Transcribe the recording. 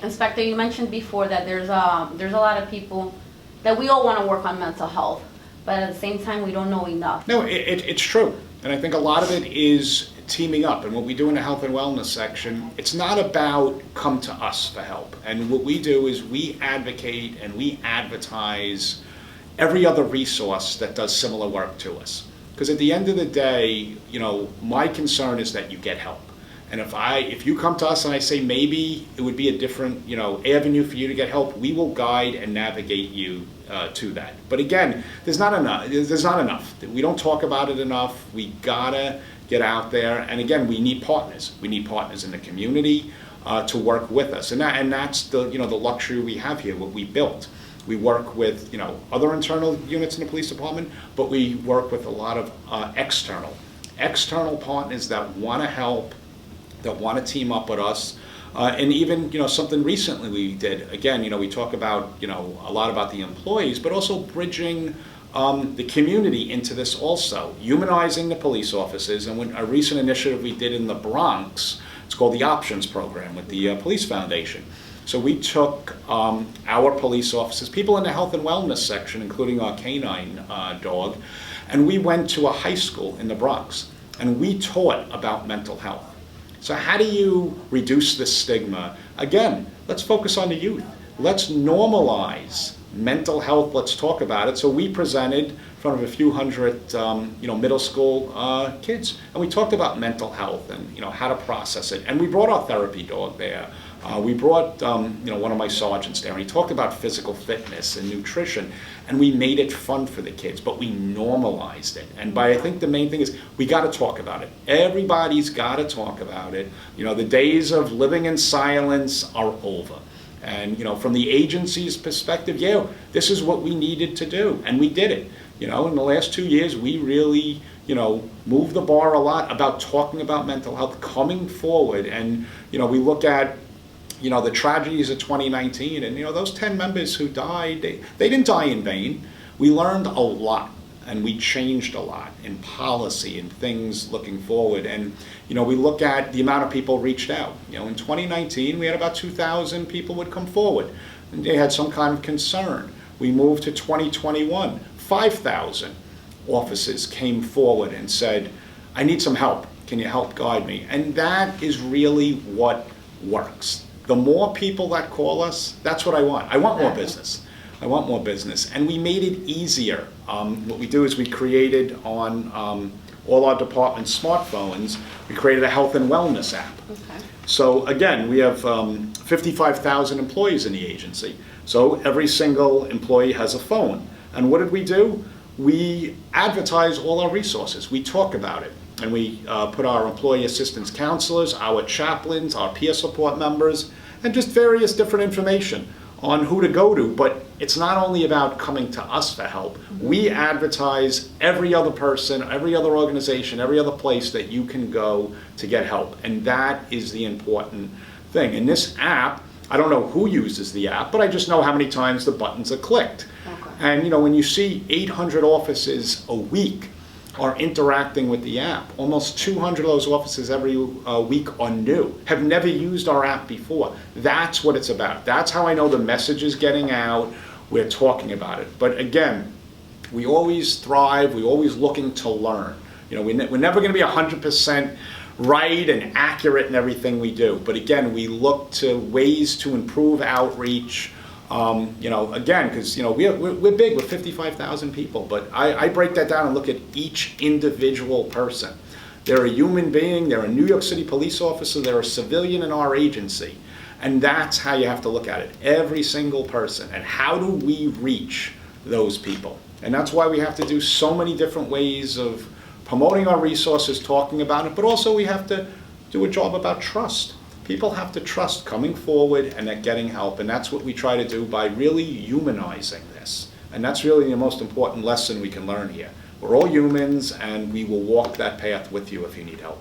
Inspector, you mentioned before that there's a lot of people that we all want to work on mental health, but at the same time we don't know enough. No, it's true. And I think a lot of it is teaming up. And what we do in the health and wellness section, it's not about come to us for help. And what we do is we advocate and we advertise every other resource that does similar work to us. Because at the end of the day, you know, my concern is that you get help. And if you come to us and I say maybe it would be a different, you know, avenue for you to get help, we will guide and navigate you to that. But again, there's not enough. We don't talk about it enough. We gotta get out there. And again, we need partners. We need partners in the community to work with us. And that's the, you know, the luxury we have here, what we built. We work with, you know, other internal units in the police department, but we work with a lot of external partners that want to help, that want to team up with us. And even, you know, something recently we did, again, you know, we talk about, you know, a lot about the employees, but also bridging the community into this also, humanizing the police officers. And a recent initiative we did in the Bronx, it's called the Options Program with the Police Foundation. So we took our police officers, people in the health and wellness section, including our canine dog, and we went to a high school in the Bronx, and we taught about mental health. So how do you reduce this stigma? Again, let's focus on the youth. Let's normalize mental health. Let's talk about it. So we presented in front of a few hundred, you know, middle school kids, and we talked about mental health and, you know, how to process it. And we brought our therapy dog there. We brought, you know, one of my sergeants there, and he talked about physical fitness and nutrition, and we made it fun for the kids, but we normalized it. And I think the main thing is we got to talk about it. Everybody's got to talk about it. You know, the days of living in silence are over. And, you know, from the agency's perspective, yeah, this is what we needed to do, and we did it. You know, in the last 2 years, we really, you know, moved the bar a lot about talking about mental health, coming forward, and, you know, we look at, you know, the tragedies of 2019, and, you know, those 10 members who died, they didn't die in vain. We learned a lot, and we changed a lot in policy and things looking forward. And, you know, we look at the amount of people reached out. You know, in 2019, we had about 2,000 people would come forward, and they had some kind of concern. We moved to 2021, 5,000 officers came forward and said, I need some help. Can you help guide me? And that is really what works. The more people that call us, that's what I want. I want more business. I want more business. And we made it easier. What we do is we created on all our department smartphones, we created a health and wellness app. Okay. So again, we have 55,000 employees in the agency. So every single employee has a phone. And what did we do? We advertise all our resources. We talk about it. And we put our employee assistance counselors, our chaplains, our peer support members, and just various different information on who to go to. But it's not only about coming to us for help. We advertise every other person, every other organization, every other place that you can go to get help. And that is the important thing. In this app, I don't know who uses the app, but I just know how many times the buttons are clicked. Okay. And, you know, when you see 800 officers a week are interacting with the app. Almost 200 of those officers every week are new, have never used our app before. That's what it's about. That's how I know the message is getting out. We're talking about it. But again, we always thrive. We're always looking to learn. You know, we're never going to be 100% right and accurate in everything we do. But again, we look to ways to improve outreach. You know, again, because, you know, we're big, we're 55,000 people, but I break that down and look at each individual person. They're a human being, they're a New York City police officer, they're a civilian in our agency. And that's how you have to look at it, every single person. And how do we reach those people? And that's why we have to do so many different ways of promoting our resources, talking about it, but also we have to do a job about trust. People have to trust coming forward and getting help, and that's what we try to do by really humanizing this. And that's really the most important lesson we can learn here. We're all humans, and we will walk that path with you if you need help.